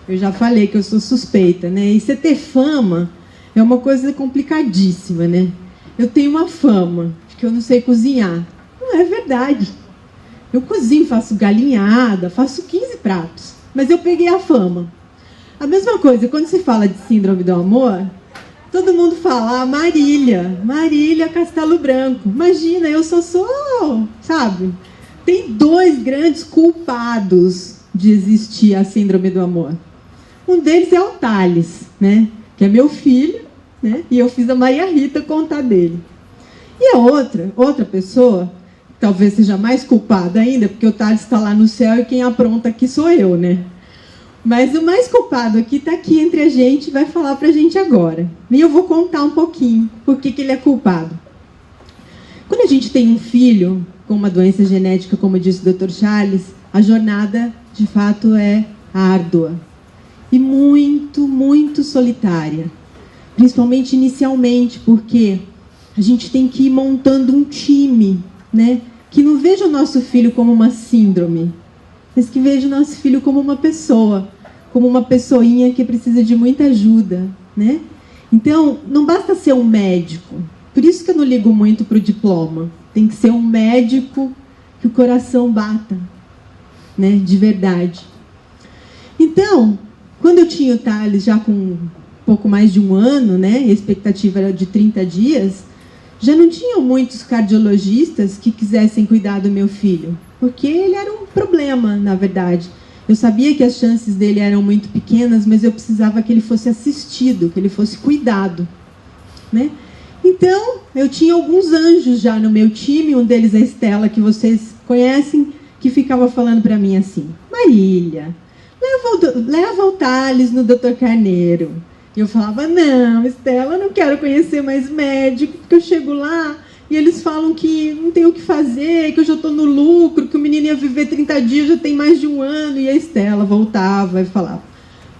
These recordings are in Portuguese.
Eu já falei que eu sou suspeita, né? E você ter fama é uma coisa complicadíssima, né? Eu tenho uma fama de que eu não sei cozinhar. Não é verdade. Eu cozinho, faço galinhada, faço 15 pratos. Mas eu peguei a fama. A mesma coisa, quando se fala de síndrome do amor, todo mundo fala, Marília Castelo Branco. Imagina, eu só sou, sabe? Tem 2 grandes culpados de existir a síndrome do amor. Um deles é o Thales, né? Que é meu filho, né? E eu fiz a Maria Rita contar dele. E a outra pessoa, talvez seja mais culpada ainda, porque o Thales está lá no céu e quem apronta aqui sou eu, né? Mas o mais culpado aqui está aqui entre a gente e vai falar para a gente agora. E eu vou contar um pouquinho por que ele é culpado. Quando a gente tem um filho com uma doença genética, como disse o Dr. Charles, a jornada, de fato, é árdua. E muito, muito solitária. Principalmente inicialmente, porque a gente tem que ir montando um time, né? Que não veja o nosso filho como uma síndrome, mas que veja o nosso filho como uma pessoa, como uma pessoinha que precisa de muita ajuda, né? Então, não basta ser um médico. Por isso que eu não ligo muito para o diploma. Tem que ser um médico que o coração bata, né? De verdade. Então, quando eu tinha o Thales já com um pouco mais de 1 ano, né? A expectativa era de 30 dias, já não tinham muitos cardiologistas que quisessem cuidar do meu filho, porque ele era um problema, na verdade. Eu sabia que as chances dele eram muito pequenas, mas eu precisava que ele fosse assistido, que ele fosse cuidado, né? Então, eu tinha alguns anjos já no meu time, um deles é a Estela, que vocês que ficava falando para mim assim: Marília, leva o Thales no Dr. Carneiro. E eu falava: não, Estela, eu não quero conhecer mais médico, porque eu chego lá e eles falam que não tem o que fazer, que eu já estou no lucro, que o menino ia viver 30 dias, já tem mais de 1 ano. E a Estela voltava e falava: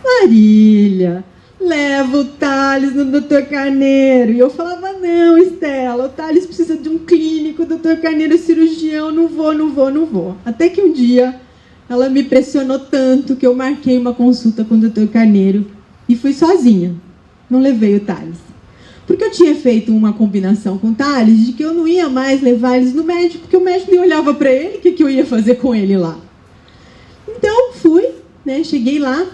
Marília, leva o Thales no Dr. Carneiro. E eu falava: não, Estela, o Thales precisa de um clínico, o Dr. Carneiro é cirurgião, não vou. Até que um dia ela me pressionou tanto que eu marquei uma consulta com o Dr. Carneiro e fui sozinha, não levei o Thales. Porque eu tinha feito uma combinação com o Thales de que eu não ia mais levar eles no médico, porque o médico nem olhava para ele, o que eu ia fazer com ele lá. Então fui, né, cheguei lá,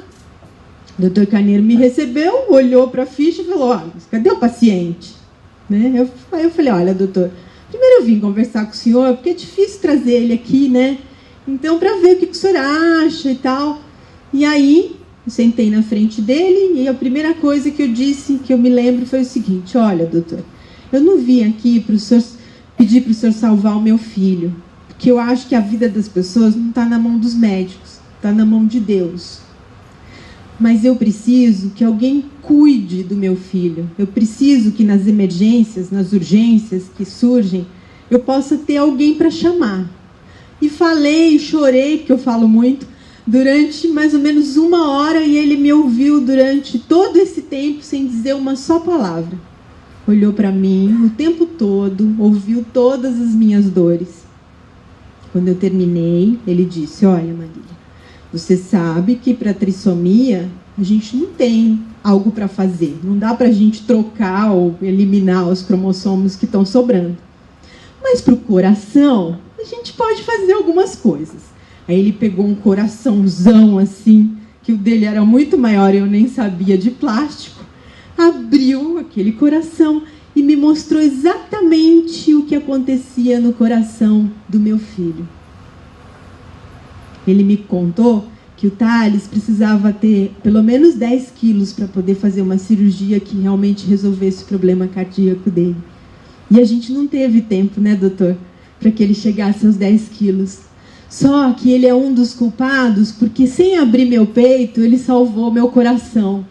o Dr. Carneiro me recebeu, olhou para a ficha e falou: olha, cadê o paciente? Né? Aí eu falei: olha, doutor, primeiro eu vim conversar com o senhor, porque é difícil trazer ele aqui, né? Então, para ver o que o senhor acha e tal. E aí, eu sentei na frente dele e a primeira coisa que eu disse, que eu me lembro, foi o seguinte: olha, doutor, eu não vim aqui para o senhor pedir para o senhor salvar o meu filho, porque eu acho que a vida das pessoas não está na mão dos médicos, está na mão de Deus. Mas eu preciso que alguém cuide do meu filho. Eu preciso que nas emergências, nas urgências que surgem, eu possa ter alguém para chamar. E falei, chorei, porque eu falo muito, durante mais ou menos 1 hora, e ele me ouviu durante todo esse tempo sem dizer uma só palavra. Olhou para mim o tempo todo, ouviu todas as minhas dores. Quando eu terminei, ele disse: olha, Marília, você sabe que para trissomia a gente não tem algo para fazer. Não dá para a gente trocar ou eliminar os cromossomos que estão sobrando. Mas para o coração, a gente pode fazer algumas coisas. Aí ele pegou um coraçãozão assim, que o dele era muito maior e eu nem sabia, de plástico. Abriu aquele coração e me mostrou exatamente o que acontecia no coração do meu filho. Ele me contou que o Thales precisava ter pelo menos 10 quilos para poder fazer uma cirurgia que realmente resolvesse o problema cardíaco dele. E a gente não teve tempo, né, doutor, para que ele chegasse aos 10 quilos. Só que ele é um dos culpados, porque sem abrir meu peito, ele salvou meu coração.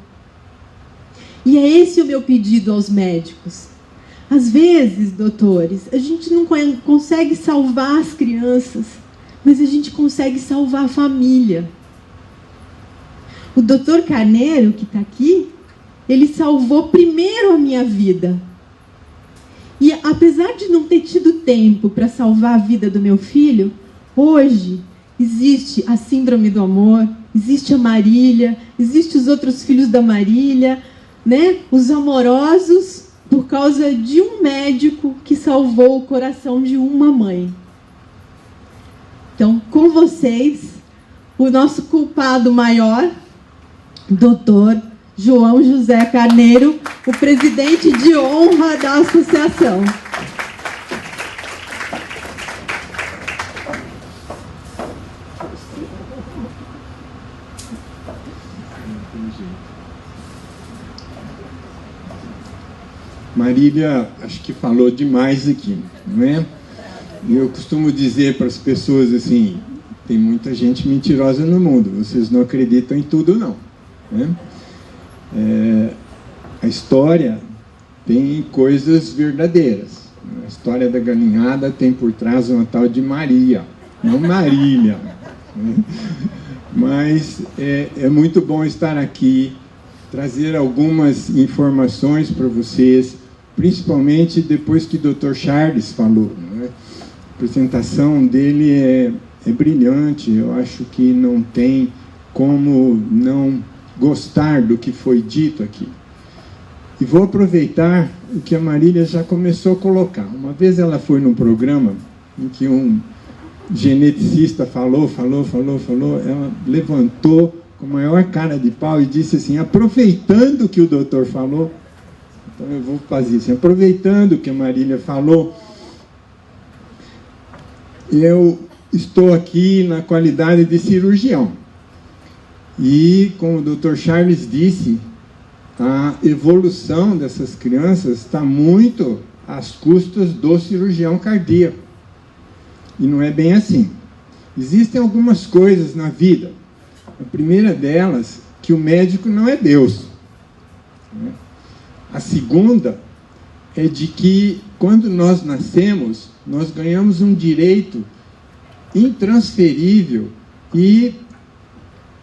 E é esse o meu pedido aos médicos. Às vezes, doutores, a gente não consegue salvar as crianças, mas a gente consegue salvar a família. O doutor Carneiro, que está aqui, ele salvou primeiro a minha vida. E apesar de não ter tido tempo para salvar a vida do meu filho, hoje existe a síndrome do amor, existe a Marília, existe os outros filhos da Marília, né? Os amorosos, por causa de um médico que salvou o coração de uma mãe. Então, com vocês, o nosso culpado maior, Dr. João José Carneiro, o presidente de honra da associação. Marília, acho que falou demais aqui, não é? Eu costumo dizer para as pessoas assim, tem muita gente mentirosa no mundo, vocês não acreditam em tudo, não. Né? A história tem coisas verdadeiras. A história da galinhada tem por trás uma tal de Maria, não Marília. Mas é muito bom estar aqui, trazer algumas informações para vocês, principalmente depois que o Dr. Charles falou. Né? A apresentação dele é brilhante, eu acho que não tem como não gostar do que foi dito aqui. E vou aproveitar o que a Marília já começou a colocar. Uma vez ela foi num programa em que um geneticista falou, ela levantou com a maior cara de pau e disse assim, aproveitando o que o doutor falou, então eu vou fazer assim, aproveitando o que a Marília falou, eu estou aqui na qualidade de cirurgião. E, como o Dr. Charles disse, a evolução dessas crianças está muito às custas do cirurgião cardíaco. E não é bem assim. Existem algumas coisas na vida. A primeira delas, que o médico não é Deus. A segunda é de que, quando nós nascemos, nós ganhamos um direito intransferível e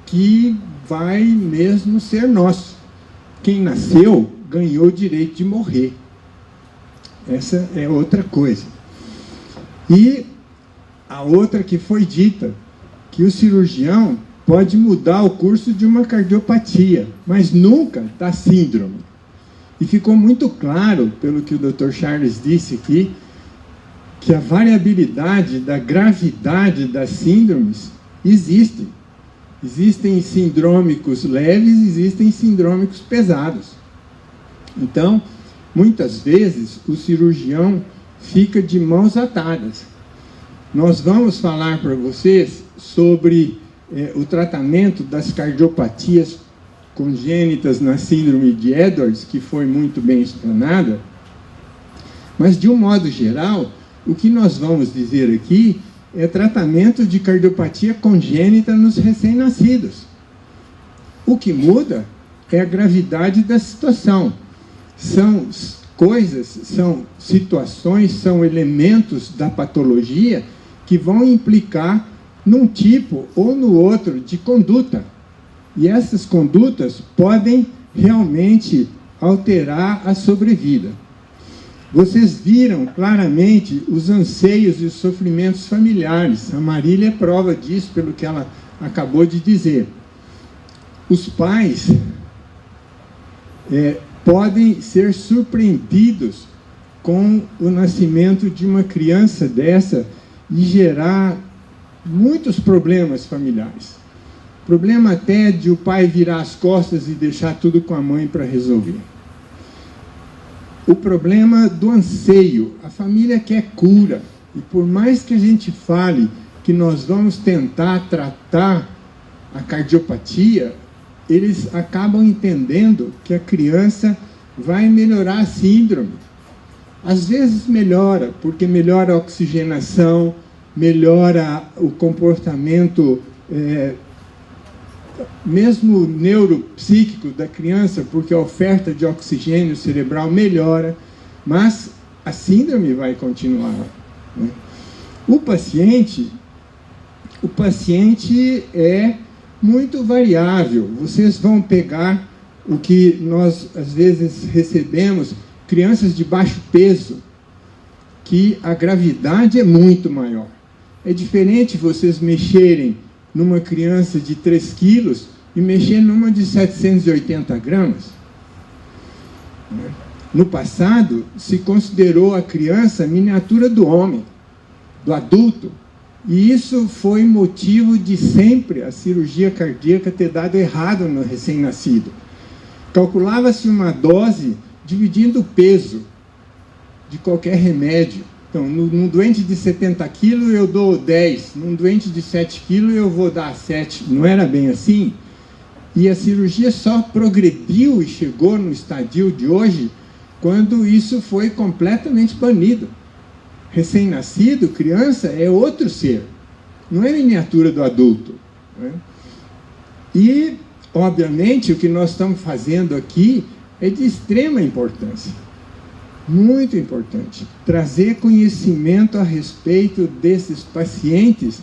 que vai mesmo ser nosso. Quem nasceu ganhou o direito de morrer. Essa é outra coisa. E a outra que foi dita, que o cirurgião pode mudar o curso de uma cardiopatia, mas nunca da síndrome. E ficou muito claro, pelo que o Dr. Charles disse aqui, que a variabilidade da gravidade das síndromes existe. Existem sindrômicos leves, existem sindrômicos pesados. Então, muitas vezes, o cirurgião fica de mãos atadas. Nós vamos falar para vocês sobre o tratamento das cardiopatias congênitas na síndrome de Edwards, que foi muito bem explanada, mas, de um modo geral, o que nós vamos dizer aqui é tratamento de cardiopatia congênita nos recém-nascidos. O que muda é a gravidade da situação. São coisas, são situações, são elementos da patologia que vão implicar num tipo ou no outro de conduta. E essas condutas podem realmente alterar a sobrevida. Vocês viram claramente os anseios e os sofrimentos familiares. A Marília é prova disso, pelo que ela acabou de dizer. Os pais podem ser surpreendidos com o nascimento de uma criança dessa e gerar muitos problemas familiares. Problema até de o pai virar as costas e deixar tudo com a mãe para resolver. O problema do anseio. A família quer cura. E por mais que a gente fale que nós vamos tentar tratar a cardiopatia, eles acabam entendendo que a criança vai melhorar a síndrome. Às vezes melhora, porque melhora a oxigenação, melhora o comportamento mesmo neuropsíquico da criança, porque a oferta de oxigênio cerebral melhora, mas a síndrome vai continuar. Né? O paciente é muito variável. Vocês vão pegar o que nós, às vezes, recebemos, crianças de baixo peso, que a gravidade é muito maior. É diferente vocês mexerem numa criança de 3 quilos e mexer numa de 780 gramas. No passado, se considerou a criança a miniatura do homem, do adulto, e isso foi motivo de sempre a cirurgia cardíaca ter dado errado no recém-nascido. Calculava-se uma dose dividindo o peso de qualquer remédio. Então, num doente de 70 quilos eu dou 10, num doente de 7 quilos eu vou dar 7. Não era bem assim? E a cirurgia só progrediu e chegou no estadio de hoje quando isso foi completamente banido. Recém-nascido, criança, é outro ser, não é miniatura do adulto, né? E, obviamente, o que nós estamos fazendo aqui é de extrema importância, muito importante, trazer conhecimento a respeito desses pacientes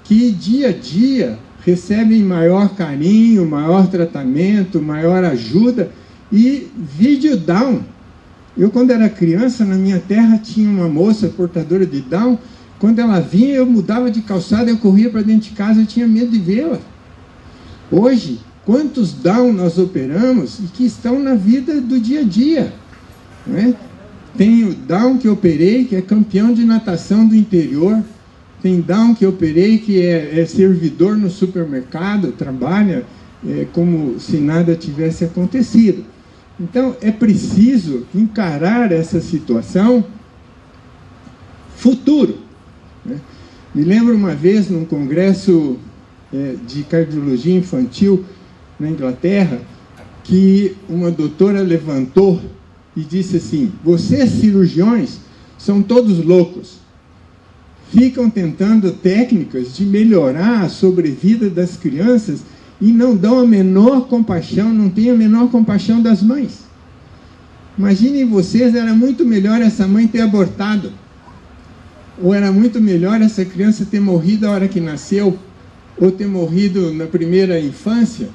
que, dia a dia, recebem maior carinho, maior tratamento, maior ajuda e vídeo Down. Eu, quando era criança, na minha terra, tinha uma moça portadora de Down. Quando ela vinha, eu mudava de calçada, eu corria para dentro de casa, eu tinha medo de vê-la. Hoje, quantos Down nós operamos e que estão na vida do dia a dia, né? Tem o Down que eu operei, que é campeão de natação do interior. Tem Down que eu operei, que é servidor no supermercado, trabalha como se nada tivesse acontecido. Então, é preciso encarar essa situação futuro, né? Me lembro uma vez, num congresso de cardiologia infantil na Inglaterra, que uma doutora levantou e disse assim: vocês, cirurgiões, são todos loucos. Ficam tentando técnicas de melhorar a sobrevida das crianças e não dão a menor compaixão, não têm a menor compaixão das mães. Imaginem vocês, era muito melhor essa mãe ter abortado, ou era muito melhor essa criança ter morrido a hora que nasceu, ou ter morrido na primeira infância.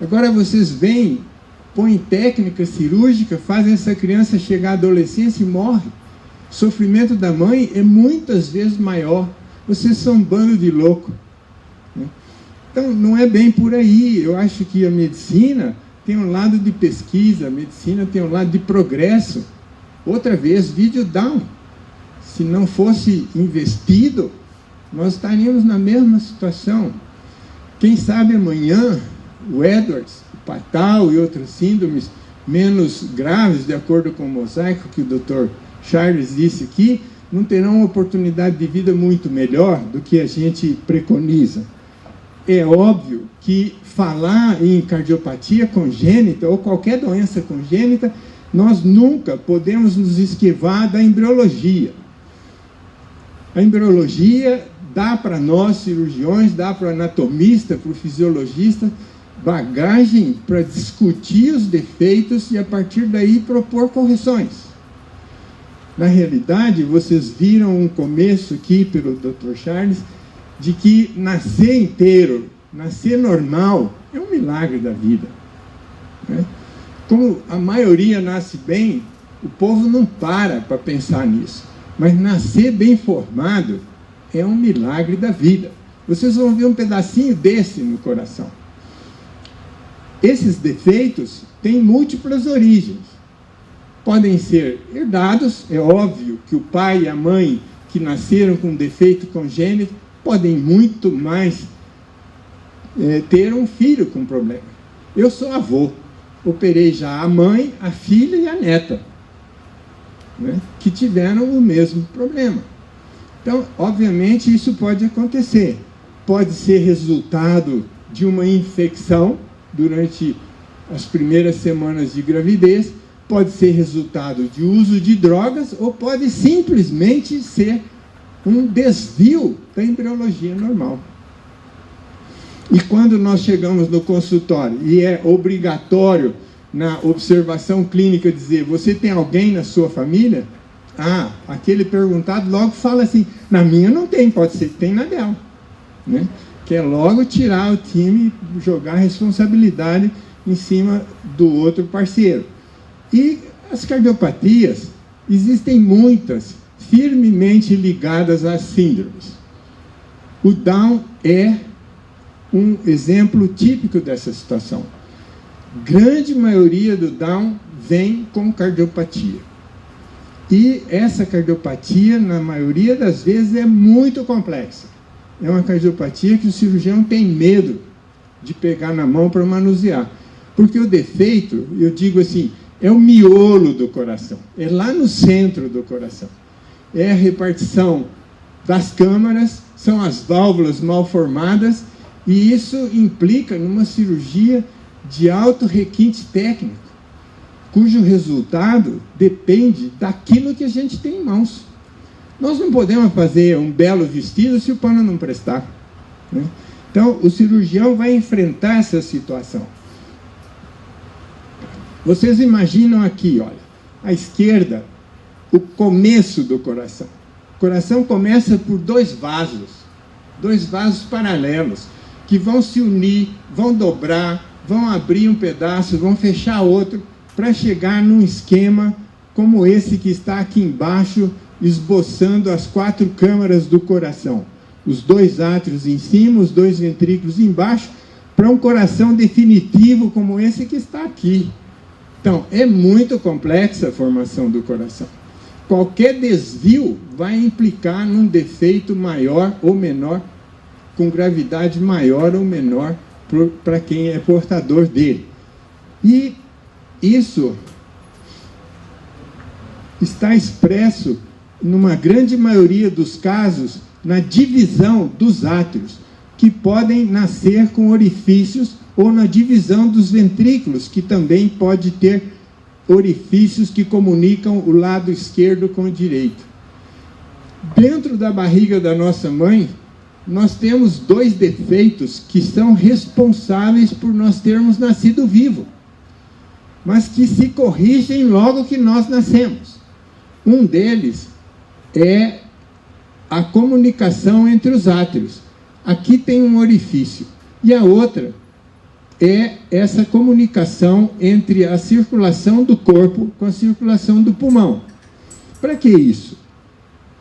Agora vocês vêm, põem técnica cirúrgica, fazem essa criança chegar à adolescência e morre. O sofrimento da mãe é muitas vezes maior. Vocês são um bando de louco, né? Então, não é bem por aí. Eu acho que a medicina tem um lado de pesquisa, a medicina tem um lado de progresso. Outra vez, vídeo Down. Se não fosse investido, nós estaríamos na mesma situação. Quem sabe amanhã, o Edwards, o Patal e outras síndromes menos graves, de acordo com o mosaico que o Dr. Charles disse aqui, não terão uma oportunidade de vida muito melhor do que a gente preconiza. É óbvio que falar em cardiopatia congênita ou qualquer doença congênita, nós nunca podemos nos esquivar da embriologia. A embriologia dá para nós, cirurgiões, dá para o anatomista, para o fisiologista, bagagem para discutir os defeitos e, a partir daí, propor correções. Na realidade, vocês viram um começo aqui pelo Dr. Charles, de que nascer inteiro, nascer normal, é um milagre da vida, né? Como a maioria nasce bem, o povo não para pensar nisso. Mas nascer bem formado é um milagre da vida. Vocês vão ver um pedacinho desse no coração. Esses defeitos têm múltiplas origens. Podem ser herdados, é óbvio que o pai e a mãe que nasceram com defeito congênito podem muito mais ter um filho com problema. Eu sou avô, operei já a mãe, a filha e a neta, né, que tiveram o mesmo problema. Então, obviamente, isso pode acontecer. Pode ser resultado de uma infecção durante as primeiras semanas de gravidez, pode ser resultado de uso de drogas, ou pode simplesmente ser um desvio da embriologia normal. E quando nós chegamos no consultório, e é obrigatório na observação clínica dizer: você tem alguém na sua família? Ah, aquele perguntado logo fala assim: na minha não tem, pode ser que tem na dela, né? Que é logo tirar o time e jogar a responsabilidade em cima do outro parceiro. E as cardiopatias, existem muitas, firmemente ligadas às síndromes. O Down é um exemplo típico dessa situação. Grande maioria do Down vem com cardiopatia. E essa cardiopatia, na maioria das vezes, é muito complexa. É uma cardiopatia que o cirurgião tem medo de pegar na mão para manusear. Porque o defeito, eu digo assim, é o miolo do coração. É lá no centro do coração. É a repartição das câmaras, são as válvulas mal formadas, e isso implica numa cirurgia de alto requinte técnico, cujo resultado depende daquilo que a gente tem em mãos. Nós não podemos fazer um belo vestido se o pano não prestar, né? Então, o cirurgião vai enfrentar essa situação. Vocês imaginam aqui, olha, à esquerda, o começo do coração. O coração começa por dois vasos paralelos, que vão se unir, vão dobrar, vão abrir um pedaço, vão fechar outro, para chegar num esquema como esse que está aqui embaixo, esboçando as 4 câmaras do coração. Os 2 átrios em cima, os 2 ventrículos embaixo, para um coração definitivo como esse que está aqui. Então, é muito complexa a formação do coração. Qualquer desvio vai implicar num defeito maior ou menor, com gravidade maior ou menor para quem é portador dele. E isso está expresso, numa grande maioria dos casos, na divisão dos átrios, que podem nascer com orifícios, ou na divisão dos ventrículos, que também pode ter orifícios que comunicam o lado esquerdo com o direito. Dentro da barriga da nossa mãe, nós temos 2 defeitos que são responsáveis por nós termos nascido vivo, mas que se corrigem logo que nós nascemos. Um deles é a comunicação entre os átrios. Aqui tem um orifício. E a outra é essa comunicação entre a circulação do corpo com a circulação do pulmão. Para que isso?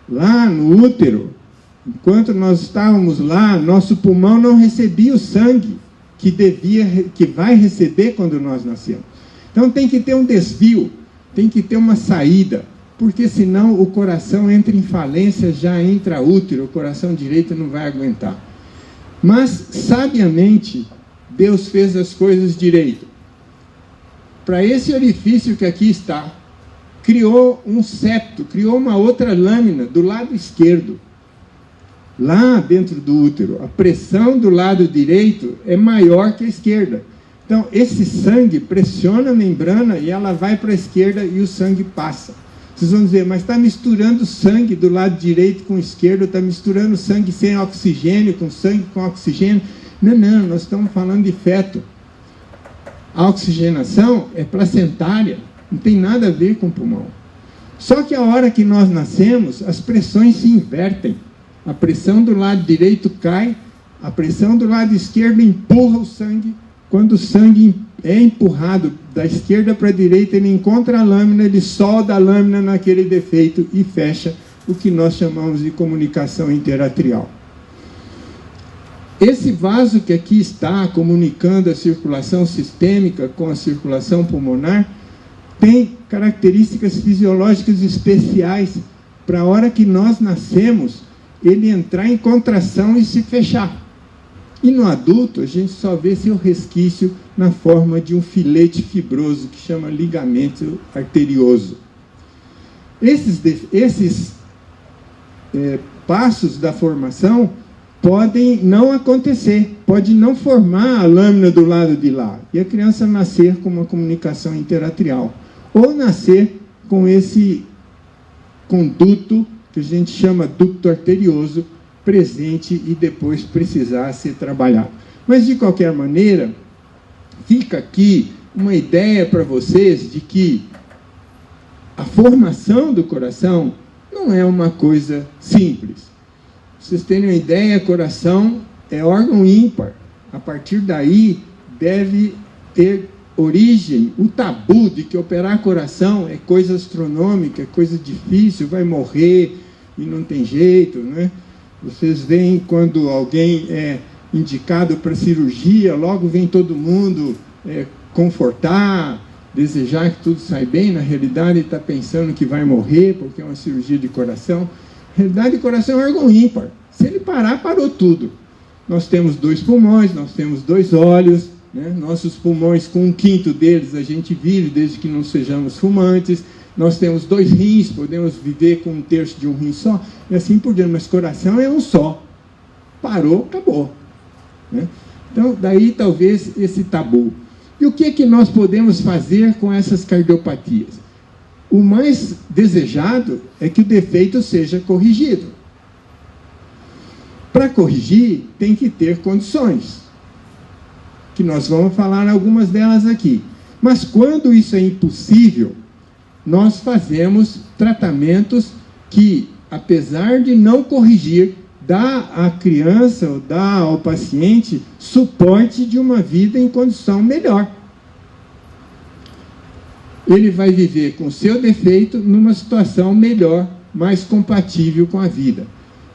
Lá no útero, enquanto nós estávamos lá, nosso pulmão não recebia o sangue que vai receber quando nós nascemos. Então tem que ter um desvio, tem que ter uma saída, porque senão o coração entra em falência já intraútero, o coração direito não vai aguentar. Mas, sabiamente, Deus fez as coisas direito. Para esse orifício que aqui está, criou um septo, criou uma outra lâmina do lado esquerdo. Lá dentro do útero, a pressão do lado direito é maior que a esquerda. Então, esse sangue pressiona a membrana e ela vai para a esquerda e o sangue passa. Vocês vão dizer, mas está misturando sangue do lado direito com o esquerdo, está misturando sangue sem oxigênio com sangue com oxigênio. Não, nós estamos falando de feto. A oxigenação é placentária, não tem nada a ver com o pulmão. Só que a hora que nós nascemos, as pressões se invertem. A pressão do lado direito cai, a pressão do lado esquerdo empurra o sangue. Quando o sangue é empurrado da esquerda para a direita, ele encontra a lâmina, ele solda a lâmina naquele defeito e fecha o que nós chamamos de comunicação interatrial. Esse vaso que aqui está comunicando a circulação sistêmica com a circulação pulmonar tem características fisiológicas especiais para a hora que nós nascemos ele entrar em contração e se fechar. E no adulto, a gente só vê seu resquício na forma de um filete fibroso, que chama ligamento arterioso. Esses passos da formação podem não acontecer, pode não formar a lâmina do lado de lá, e a criança nascer com uma comunicação interatrial, ou nascer com esse conduto, que a gente chama ducto arterioso, presente e depois precisar ser trabalhado. Mas, de qualquer maneira, fica aqui uma ideia para vocês de que a formação do coração não é uma coisa simples. Vocês terem uma ideia, coração é órgão ímpar. A partir daí, deve ter origem o tabu de que operar coração é coisa astronômica, é coisa difícil, vai morrer e não tem jeito, né? Vocês veem quando alguém é indicado para cirurgia, logo vem todo mundo confortar, desejar que tudo saia bem, na realidade está pensando que vai morrer porque é uma cirurgia de coração. Na realidade, o coração é um órgão ímpar. Se ele parar, parou tudo. Nós temos 2 pulmões, nós temos 2 olhos, né? Nossos pulmões, com 1/5 deles, a gente vive desde que não sejamos fumantes. Nós temos 2 rins, podemos viver com 1/3 de um rim só, e assim por diante. Mas coração é um só. Parou, acabou. Né? Então, daí talvez esse tabu. E o que é que nós podemos fazer com essas cardiopatias? O mais desejado é que o defeito seja corrigido. Para corrigir, tem que ter condições, que nós vamos falar algumas delas aqui. Mas quando isso é impossível, nós fazemos tratamentos que, apesar de não corrigir, dá à criança ou dá ao paciente suporte de uma vida em condição melhor. Ele vai viver com seu defeito numa situação melhor, mais compatível com a vida.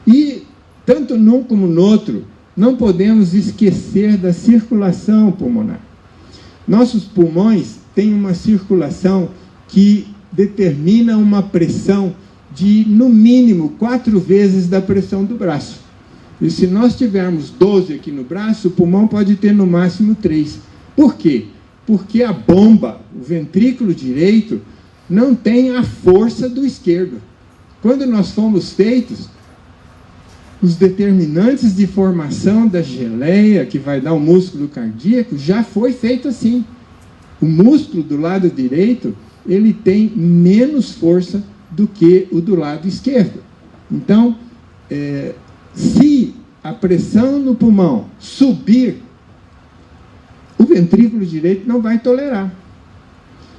E, tanto num como no outro, não podemos esquecer da circulação pulmonar. Nossos pulmões têm uma circulação que determina uma pressão de, no mínimo, 4 vezes da pressão do braço. E se nós tivermos 12 aqui no braço, o pulmão pode ter no máximo 3. Por quê? Porque a bomba, o ventrículo direito, não tem a força do esquerdo. Quando nós fomos feitos, os determinantes de formação da geleia, que vai dar o músculo cardíaco, já foi feito assim. O músculo do lado direito, ele tem menos força do que o do lado esquerdo. Então, se a pressão no pulmão subir, o ventrículo direito não vai tolerar.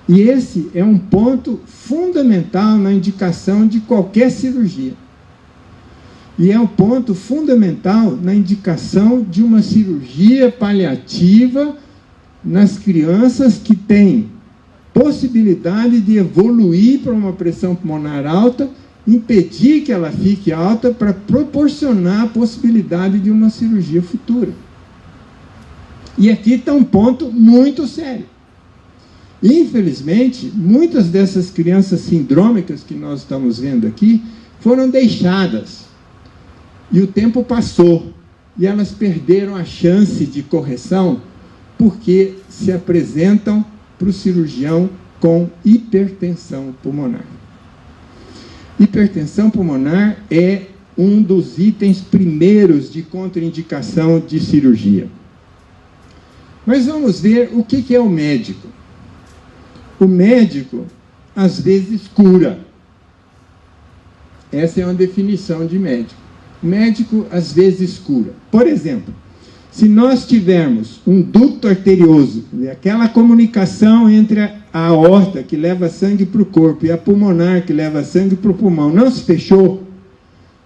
E esse é um ponto fundamental na indicação de qualquer cirurgia. E é um ponto fundamental na indicação de uma cirurgia paliativa nas crianças que têm possibilidade de evoluir para uma pressão pulmonar alta, impedir que ela fique alta para proporcionar a possibilidade de uma cirurgia futura. E aqui está um ponto muito sério. Infelizmente, muitas dessas crianças sindrômicas que nós estamos vendo aqui foram deixadas. E o tempo passou. E elas perderam a chance de correção porque se apresentam para o cirurgião com hipertensão pulmonar. Hipertensão pulmonar é um dos itens primeiros de contraindicação de cirurgia. Mas vamos ver o que é o médico. O médico, às vezes, cura. Essa é uma definição de médico. O médico, às vezes, cura. Por exemplo, se nós tivermos um ducto arterioso, aquela comunicação entre a aorta, que leva sangue para o corpo, e a pulmonar, que leva sangue para o pulmão, não se fechou,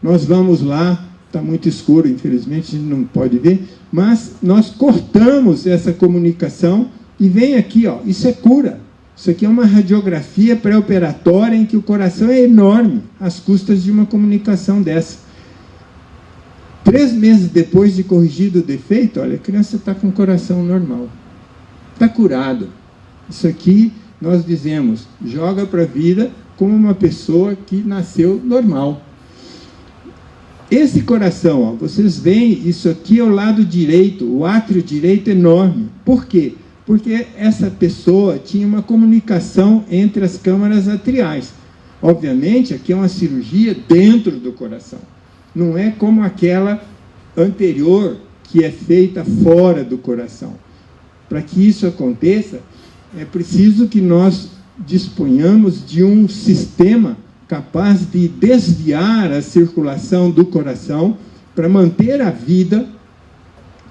nós vamos lá, está muito escuro, infelizmente, a gente não pode ver, mas nós cortamos essa comunicação e vem aqui, ó, isso é cura. Isso aqui é uma radiografia pré-operatória em que o coração é enorme, às custas de uma comunicação dessa. 3 meses depois de corrigido o defeito, olha, a criança está com o coração normal. Está curado. Isso aqui, nós dizemos, joga para a vida como uma pessoa que nasceu normal. Esse coração, ó, vocês veem, isso aqui é o lado direito, o átrio direito enorme. Por quê? Porque essa pessoa tinha uma comunicação entre as câmaras atriais. Obviamente, aqui é uma cirurgia dentro do coração. Não é como aquela anterior, que é feita fora do coração. Para que isso aconteça, é preciso que nós disponhamos de um sistema capaz de desviar a circulação do coração para manter a vida,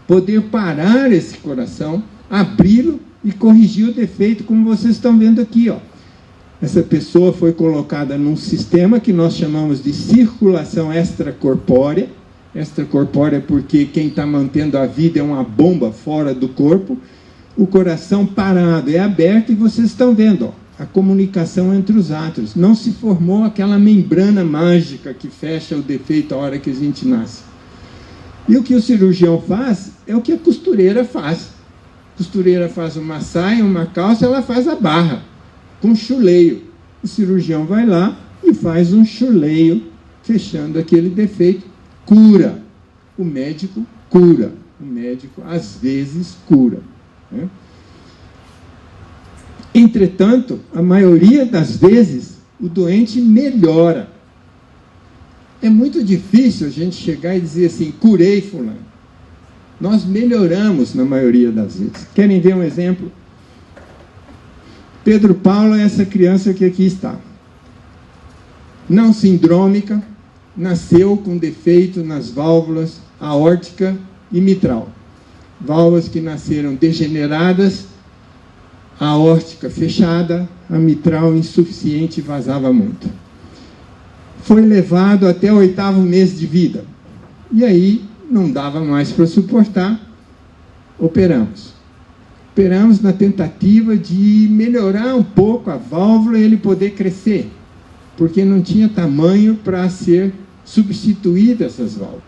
poder parar esse coração, abri-lo e corrigir o defeito, como vocês estão vendo aqui, ó. Essa pessoa foi colocada num sistema que nós chamamos de circulação extracorpórea. Extracorpórea porque quem está mantendo a vida é uma bomba fora do corpo. O coração parado é aberto e vocês estão vendo, ó, a comunicação entre os átrios. Não se formou aquela membrana mágica que fecha o defeito a hora que a gente nasce. E o que o cirurgião faz é o que a costureira faz. A costureira faz uma saia, uma calça, ela faz a barra, com chuleio. O cirurgião vai lá e faz um chuleio, fechando aquele defeito, cura. O médico cura. O médico, às vezes, cura, né? Entretanto, a maioria das vezes, o doente melhora. É muito difícil a gente chegar e dizer assim, curei fulano. Nós melhoramos na maioria das vezes. Querem ver um exemplo? Pedro Paulo é essa criança que aqui está. Não sindrômica, nasceu com defeito nas válvulas aórtica e mitral. Válvulas que nasceram degeneradas, a aórtica fechada, a mitral insuficiente e vazava muito. Foi levado até o 8º mês de vida. E aí, não dava mais para suportar, operamos. Operamos na tentativa de melhorar um pouco a válvula e ele poder crescer, porque não tinha tamanho para ser substituída essas válvulas.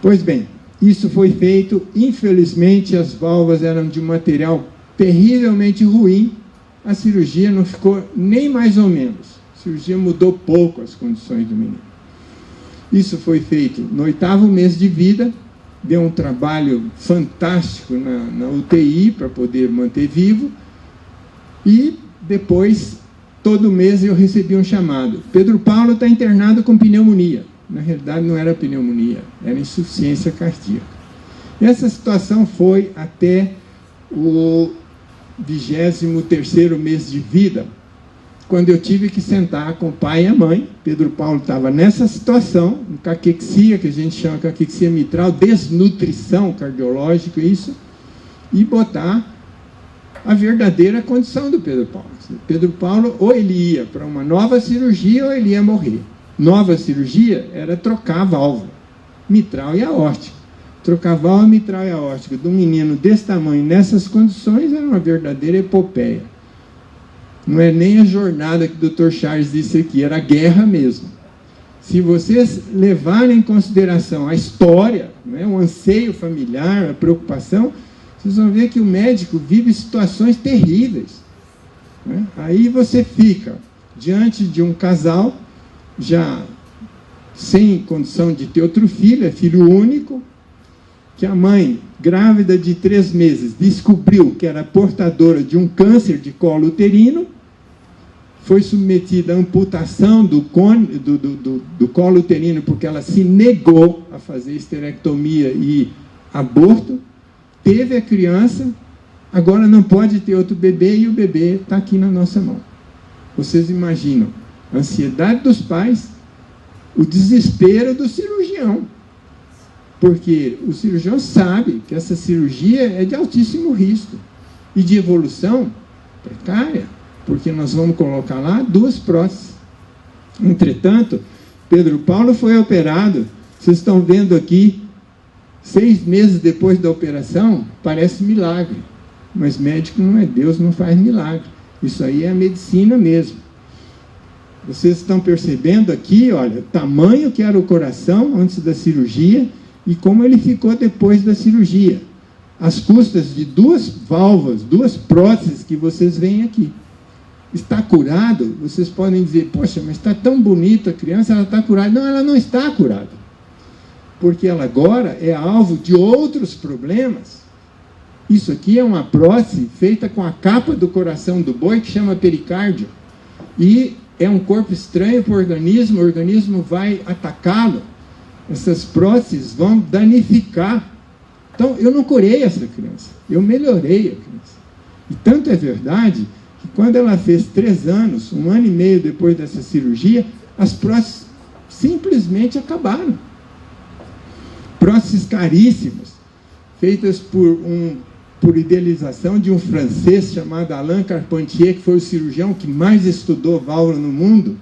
Pois bem, isso foi feito, infelizmente as válvulas eram de um material terrivelmente ruim, a cirurgia não ficou nem mais ou menos. A cirurgia mudou pouco as condições do menino. Isso foi feito no 8º mês de vida, deu um trabalho fantástico na UTI para poder manter vivo, e depois, todo mês eu recebi um chamado. Pedro Paulo está internado com pneumonia. Na realidade não era pneumonia, era insuficiência cardíaca. Essa situação foi até o 23º mês de vida, quando eu tive que sentar com o pai e a mãe. Pedro Paulo estava nessa situação, em caquexia, que a gente chama de caquexia mitral, desnutrição cardiológica, isso, e botar a verdadeira condição do Pedro Paulo. Pedro Paulo, ou ele ia para uma nova cirurgia, ou ele ia morrer. Nova cirurgia era trocar a válvula, mitral e aórtica. Trocar a válvula mitral e aórtica de um menino desse tamanho, nessas condições, era uma verdadeira epopeia. Não é nem a jornada que o Dr. Charles disse aqui, era a guerra mesmo. Se vocês levarem em consideração a história, né, o anseio familiar, a preocupação, vocês vão ver que o médico vive situações terríveis, né? Aí você fica diante de um casal, já sem condição de ter outro filho, é filho único, que a mãe, grávida de 3 meses, descobriu que era portadora de um câncer de colo uterino, foi submetida à amputação do colo uterino, porque ela se negou a fazer esterectomia e aborto, teve a criança, agora não pode ter outro bebê, e o bebê está aqui na nossa mão. Vocês imaginam a ansiedade dos pais, o desespero do cirurgião, porque o cirurgião sabe que essa cirurgia é de altíssimo risco e de evolução precária, porque nós vamos colocar lá 2 próteses. Entretanto, Pedro Paulo foi operado, vocês estão vendo aqui, 6 meses depois da operação, parece milagre, mas médico não é Deus, não faz milagre. Isso aí é a medicina mesmo. Vocês estão percebendo aqui, olha, o tamanho que era o coração antes da cirurgia e como ele ficou depois da cirurgia. As custas de 2 válvulas, 2 próteses que vocês veem aqui. Está curado? Vocês podem dizer, poxa, mas está tão bonita a criança, ela está curada. Não, ela não está curada. Porque ela agora é alvo de outros problemas. Isso aqui é uma prótese feita com a capa do coração do boi, que chama pericárdio. E é um corpo estranho para o organismo vai atacá-lo. Essas próteses vão danificar. Então, eu não curei essa criança, eu melhorei a criança. E tanto é verdade que quando ela fez 3 anos, 1 ano e meio depois dessa cirurgia, as próteses simplesmente acabaram. Próteses caríssimas, feitas por idealização de um francês chamado Alain Carpentier, que foi o cirurgião que mais estudou válvula no mundo,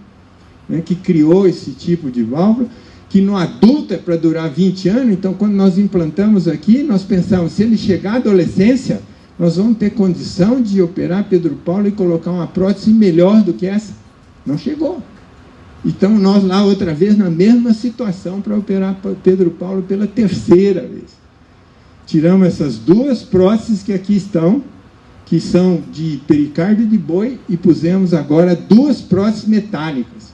né, que criou esse tipo de válvula, que no adulto é para durar 20 anos, então quando nós implantamos aqui, nós pensamos, se ele chegar à adolescência, nós vamos ter condição de operar Pedro Paulo e colocar uma prótese melhor do que essa. Não chegou. Então, nós lá outra vez na mesma situação para operar Pedro Paulo pela terceira vez. Tiramos essas duas próteses que aqui estão, que são de pericárdio de boi, e pusemos agora duas próteses metálicas,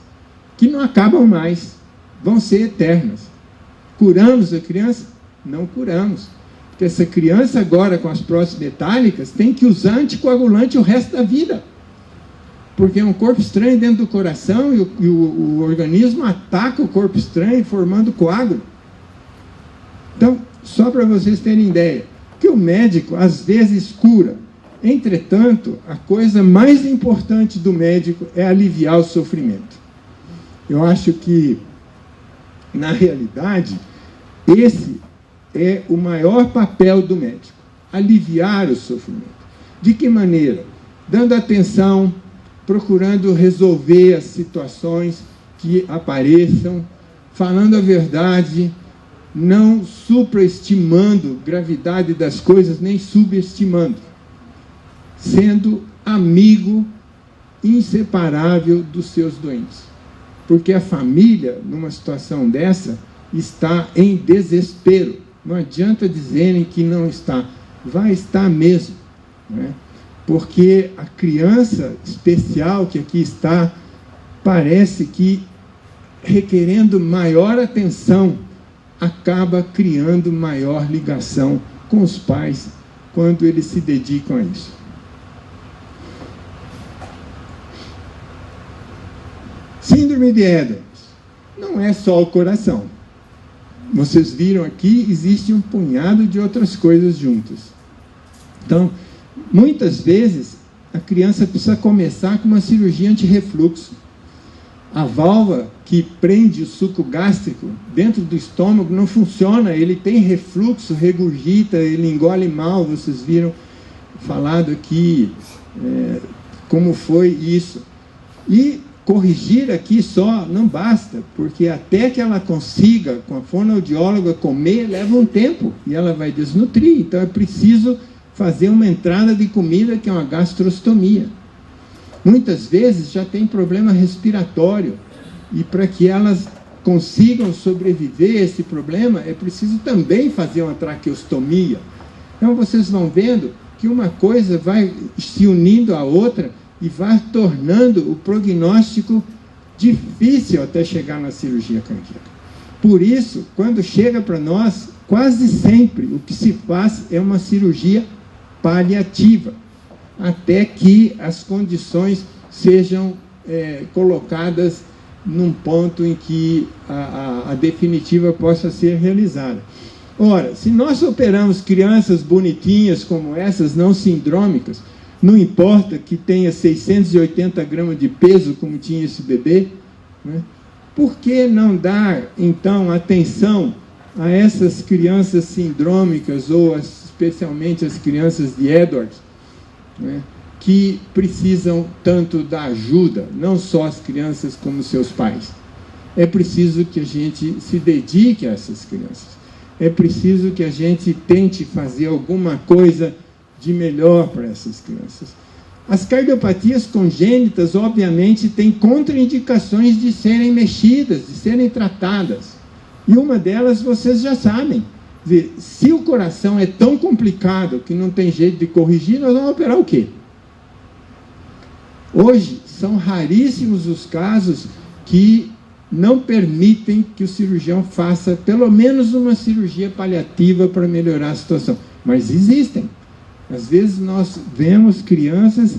que não acabam mais, vão ser eternas. Curamos a criança? Não curamos. Porque essa criança agora com as próteses metálicas tem que usar anticoagulante o resto da vida. Porque é um corpo estranho dentro do coração e o organismo ataca o corpo estranho formando coágulo. Então, só para vocês terem ideia, que o médico às vezes cura. Entretanto, a coisa mais importante do médico é aliviar o sofrimento. Eu acho que, na realidade, esse é o maior papel do médico, aliviar o sofrimento. De que maneira? Dando atenção, procurando resolver as situações que apareçam, falando a verdade, não supraestimando a gravidade das coisas, nem subestimando, sendo amigo inseparável dos seus doentes. Porque a família, numa situação dessa, está em desespero. Não adianta dizerem que não está. Vai estar mesmo, né? Porque a criança especial que aqui está, parece que, requerendo maior atenção, acaba criando maior ligação com os pais quando eles se dedicam a isso. Síndrome de Edwards não é só o coração. Vocês viram aqui, existe um punhado de outras coisas juntas. Então, muitas vezes, a criança precisa começar com uma cirurgia anti-refluxo. A válvula que prende o suco gástrico dentro do estômago não funciona, ele tem refluxo, regurgita, ele engole mal. Vocês viram falado aqui como foi isso. E corrigir aqui só não basta, porque até que ela consiga, com a fonoaudióloga, comer, leva um tempo, e ela vai desnutrir. Então é preciso fazer uma entrada de comida, que é uma gastrostomia. Muitas vezes já tem problema respiratório, e para que elas consigam sobreviver a esse problema, é preciso também fazer uma traqueostomia. Então vocês vão vendo que uma coisa vai se unindo à outra, e vai tornando o prognóstico difícil até chegar na cirurgia cardíaca. Por isso, quando chega para nós, quase sempre o que se faz é uma cirurgia paliativa, até que as condições sejam colocadas num ponto em que a definitiva possa ser realizada. Ora, se nós operamos crianças bonitinhas como essas, não sindrômicas, não importa que tenha 680 gramas de peso, como tinha esse bebê, né? Por que não dar, então, atenção a essas crianças sindrômicas, ou especialmente as crianças de Edwards, né? Que precisam tanto da ajuda, não só as crianças como seus pais. É preciso que a gente se dedique a essas crianças. É preciso que a gente tente fazer alguma coisa de melhor para essas crianças. As cardiopatias congênitas, obviamente, têm contraindicações de serem mexidas, de serem tratadas. E uma delas vocês já sabem. Se o coração é tão complicado que não tem jeito de corrigir, nós vamos operar o quê? Hoje, são raríssimos os casos que não permitem que o cirurgião faça pelo menos uma cirurgia paliativa para melhorar a situação. Mas existem. Às vezes nós vemos crianças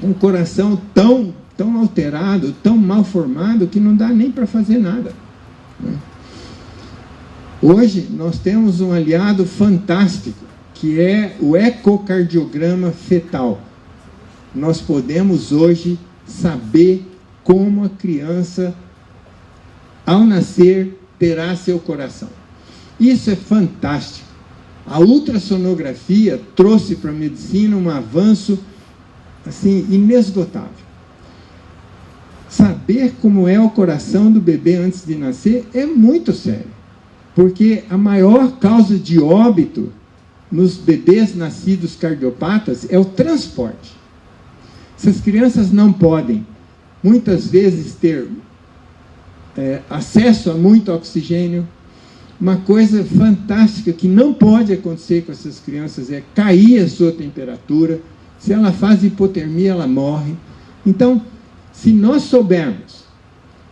com o coração tão alterado, tão mal formado, que não dá nem para fazer nada, né? Hoje nós temos um aliado fantástico, que é o ecocardiograma fetal. Nós podemos hoje saber como a criança, ao nascer, terá seu coração. Isso é fantástico. A ultrassonografia trouxe para a medicina um avanço assim, inesgotável. Saber como é o coração do bebê antes de nascer é muito sério, porque a maior causa de óbito nos bebês nascidos cardiopatas é o transporte. Se as crianças não podem muitas vezes ter acesso a muito oxigênio. Uma coisa fantástica que não pode acontecer com essas crianças é cair a sua temperatura. Se ela faz hipotermia, ela morre. Então, se nós soubermos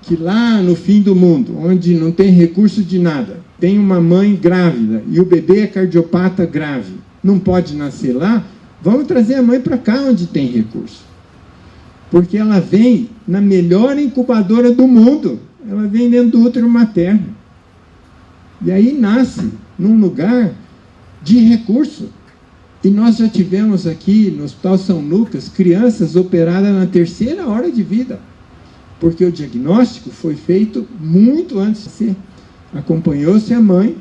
que lá no fim do mundo, onde não tem recurso de nada, tem uma mãe grávida e o bebê é cardiopata grave, não pode nascer lá, vamos trazer a mãe para cá onde tem recurso. Porque ela vem na melhor incubadora do mundo. Ela vem dentro do útero materno. E aí nasce num lugar de recurso. E nós já tivemos aqui no Hospital São Lucas crianças operadas na 3ª hora de vida. Porque o diagnóstico foi feito muito antes de ser. Acompanhou-se a mãe.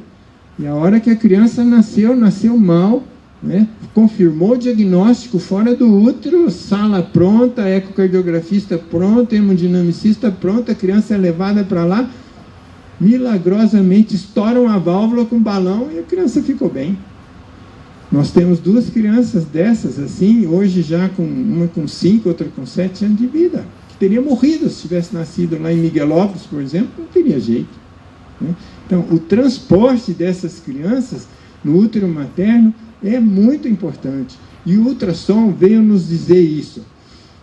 E a hora que a criança nasceu, nasceu mal. Né? Confirmou o diagnóstico fora do útero, sala pronta, ecocardiografista pronto, hemodinamicista pronto, a criança é levada para lá, milagrosamente estouram a válvula com balão e a criança ficou bem. Nós temos 2 crianças dessas assim, hoje já uma com 5, outra com 7 anos de vida, que teria morrido se tivesse nascido lá em Miguelópolis, por exemplo, não teria jeito. Né? Então, o transporte dessas crianças no útero materno é muito importante. E o ultrassom veio nos dizer isso.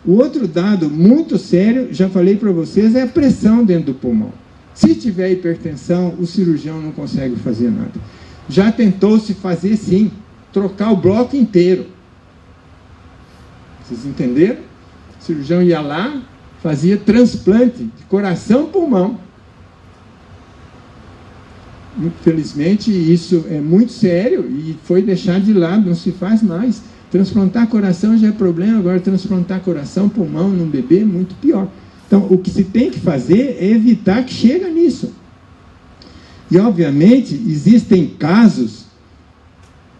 O outro dado muito sério, já falei para vocês, é a pressão dentro do pulmão. Se tiver hipertensão, o cirurgião não consegue fazer nada. Já tentou-se fazer, sim, trocar o bloco inteiro. Vocês entenderam? O cirurgião ia lá, fazia transplante de coração-pulmão. Infelizmente, isso é muito sério e foi deixado de lado, não se faz mais. Transplantar coração já é problema, agora transplantar coração, pulmão num bebê é muito pior. Então, o que se tem que fazer é evitar que chegue nisso. E, obviamente, existem casos,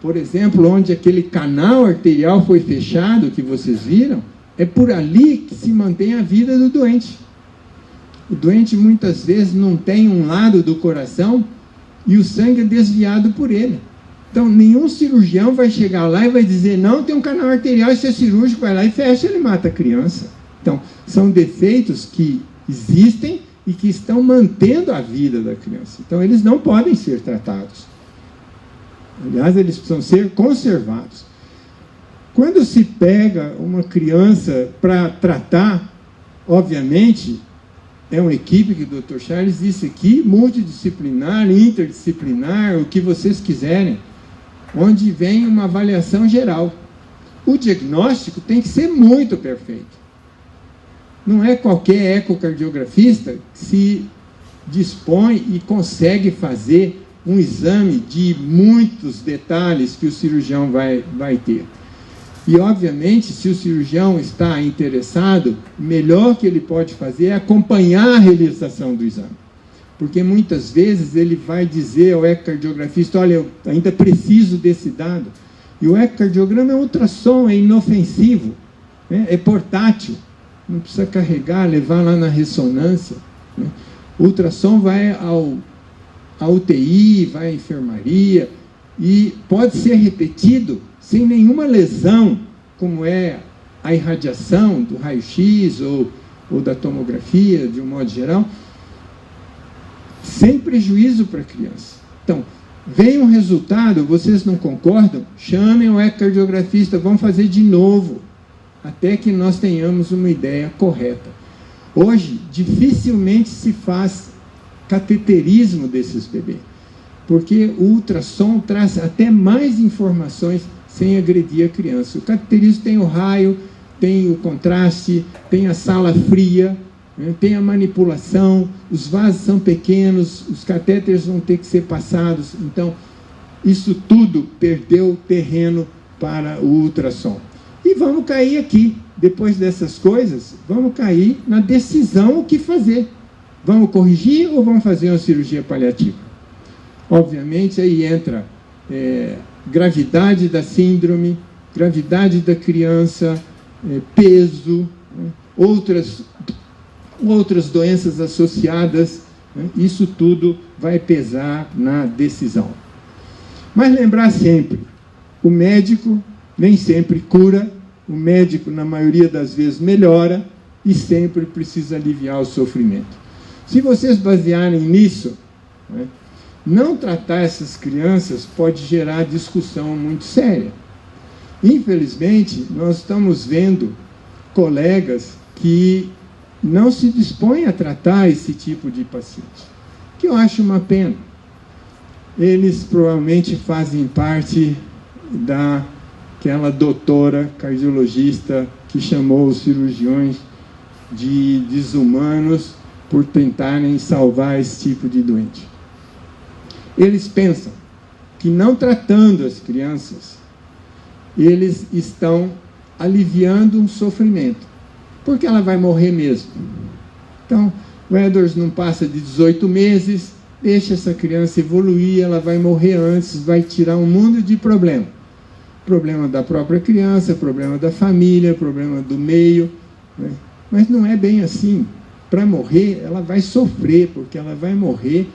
por exemplo, onde aquele canal arterial foi fechado, que vocês viram, é por ali que se mantém a vida do doente. O doente, muitas vezes, não tem um lado do coração e o sangue é desviado por ele. Então, nenhum cirurgião vai chegar lá e vai dizer, não, tem um canal arterial, isso é cirúrgico, vai lá e fecha, ele mata a criança. Então, são defeitos que existem e que estão mantendo a vida da criança. Então, eles não podem ser tratados. Aliás, eles precisam ser conservados. Quando se pega uma criança para tratar, obviamente, é uma equipe que o Dr. Charles disse aqui, multidisciplinar, interdisciplinar, o que vocês quiserem, onde vem uma avaliação geral. O diagnóstico tem que ser muito perfeito. Não é qualquer ecocardiografista que se dispõe e consegue fazer um exame de muitos detalhes que o cirurgião vai ter. E, obviamente, se o cirurgião está interessado, o melhor que ele pode fazer é acompanhar a realização do exame. Porque, muitas vezes, ele vai dizer ao ecocardiografista, olha, eu ainda preciso desse dado. E o ecocardiograma é ultrassom, é inofensivo, né? É portátil. Não precisa carregar, levar lá na ressonância. Né? O ultrassom vai à UTI, vai à enfermaria, e pode ser repetido sem nenhuma lesão, como é a irradiação do raio-x ou da tomografia, de um modo geral, sem prejuízo para a criança. Então, vem um resultado, vocês não concordam? Chamem o ecocardiografista, vamos fazer de novo, até que nós tenhamos uma ideia correta. Hoje, dificilmente se faz cateterismo desses bebês, porque o ultrassom traz até mais informações sem agredir a criança. O cateterismo tem o raio, tem o contraste, tem a sala fria, né, tem a manipulação, os vasos são pequenos, os catéteres vão ter que ser passados. Então, isso tudo perdeu terreno para o ultrassom. E vamos cair aqui, depois dessas coisas, vamos cair na decisão o que fazer. Vamos corrigir ou vamos fazer uma cirurgia paliativa? Obviamente, aí entra gravidade da síndrome, gravidade da criança, peso, né, outras doenças associadas, né, isso tudo vai pesar na decisão. Mas lembrar sempre, o médico nem sempre cura, o médico, na maioria das vezes, melhora, e sempre precisa aliviar o sofrimento. Se vocês basearem nisso, né, não tratar essas crianças pode gerar discussão muito séria. Infelizmente, nós estamos vendo colegas que não se dispõem a tratar esse tipo de paciente, que eu acho uma pena. Eles provavelmente fazem parte daquela doutora cardiologista que chamou os cirurgiões de desumanos por tentarem salvar esse tipo de doente. Eles pensam que não tratando as crianças, eles estão aliviando um sofrimento, porque ela vai morrer mesmo. Então, o Edwards não passa de 18 meses, deixa essa criança evoluir, ela vai morrer antes, vai tirar um mundo de problema. Problema da própria criança, problema da família, problema do meio, né? Mas não é bem assim. Para morrer, ela vai sofrer, porque ela vai morrer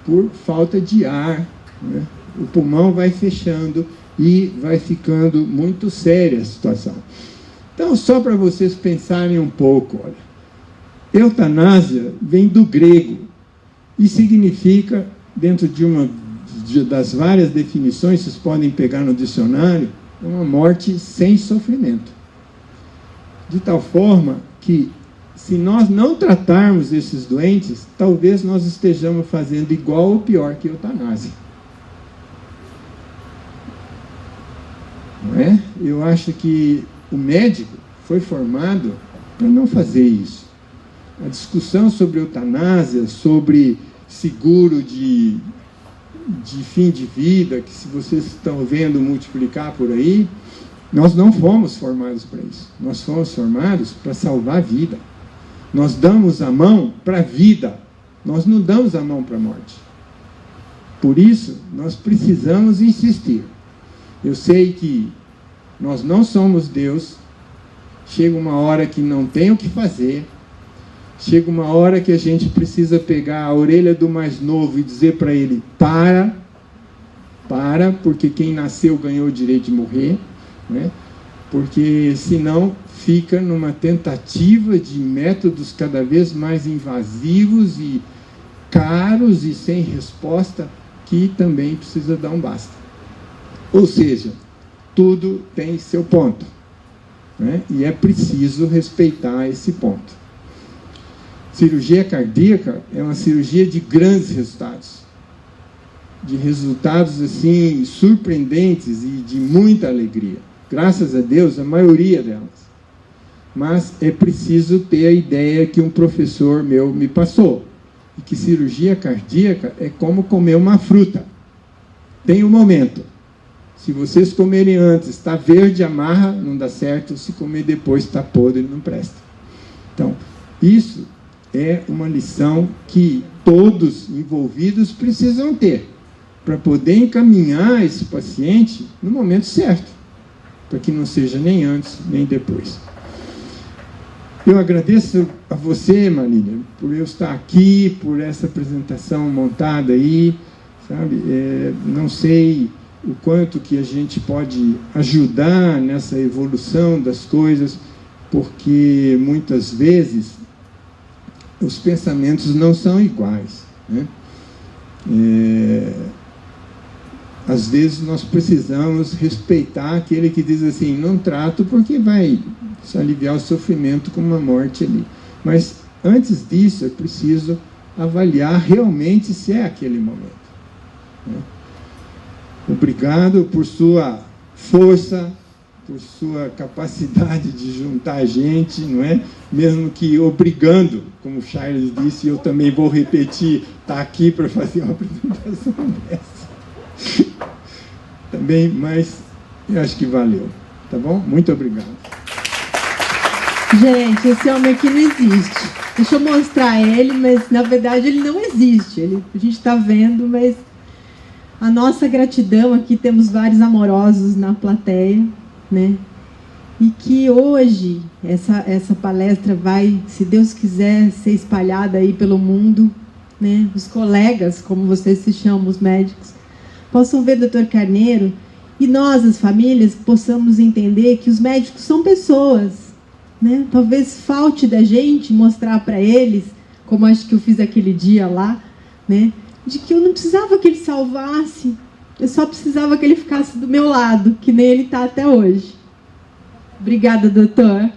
por falta de ar, né? O pulmão vai fechando e vai ficando muito séria a situação. Então, só para vocês pensarem um pouco, olha, eutanásia vem do grego e significa, dentro de uma das várias definições, vocês podem pegar no dicionário, uma morte sem sofrimento. De tal forma que, se nós não tratarmos esses doentes, talvez nós estejamos fazendo igual ou pior que eutanásia. Não é? Eu acho que o médico foi formado para não fazer isso. A discussão sobre eutanásia, sobre seguro de fim de vida, que se vocês estão vendo multiplicar por aí, nós não fomos formados para isso. Nós fomos formados para salvar a vida. Nós damos a mão para a vida, nós não damos a mão para a morte. Por isso, nós precisamos insistir. Eu sei que nós não somos Deus, chega uma hora que não tem o que fazer, chega uma hora que a gente precisa pegar a orelha do mais novo e dizer para ele, para, porque quem nasceu ganhou o direito de morrer, né? Porque senão fica numa tentativa de métodos cada vez mais invasivos e caros e sem resposta, que também precisa dar um basta. Ou seja, tudo tem seu ponto, né? E é preciso respeitar esse ponto. Cirurgia cardíaca é uma cirurgia de grandes resultados, de resultados assim surpreendentes e de muita alegria. Graças a Deus, a maioria delas. Mas é preciso ter a ideia que um professor meu me passou, e que cirurgia cardíaca é como comer uma fruta. Tem um momento. Se vocês comerem antes, está verde, amarra, não dá certo. Se comer depois, está podre, não presta. Então, isso é uma lição que todos envolvidos precisam ter, para poder encaminhar esse paciente no momento certo, para que não seja nem antes, nem depois. Eu agradeço a você, Marília, por eu estar aqui, por essa apresentação montada aí, sabe? Não sei o quanto que a gente pode ajudar nessa evolução das coisas, porque muitas vezes os pensamentos não são iguais, né? Às vezes nós precisamos respeitar aquele que diz assim, não trato porque vai se aliviar o sofrimento com uma morte ali. Mas antes disso é preciso avaliar realmente se é aquele momento, né? Obrigado por sua força, por sua capacidade de juntar gente, não é? Mesmo que obrigando, como o Charles disse, eu também vou repetir, está aqui para fazer uma apresentação dessa. Também, mas eu acho que valeu, tá bom? Muito obrigado. Gente, esse homem aqui não existe. Deixa eu mostrar ele, mas na verdade ele não existe. A gente está vendo, mas a nossa gratidão aqui, temos vários amorosos na plateia, né? E que hoje essa palestra vai, se Deus quiser, ser espalhada aí pelo mundo, né? Os colegas, como vocês se chamam, os médicos, possam ver o Dr. Carneiro e nós, as famílias, possamos entender que os médicos são pessoas, né? Talvez falte da gente mostrar para eles, como acho que eu fiz aquele dia lá, né? De que eu não precisava que ele salvasse, eu só precisava que ele ficasse do meu lado, que nem ele está até hoje. Obrigada, doutor.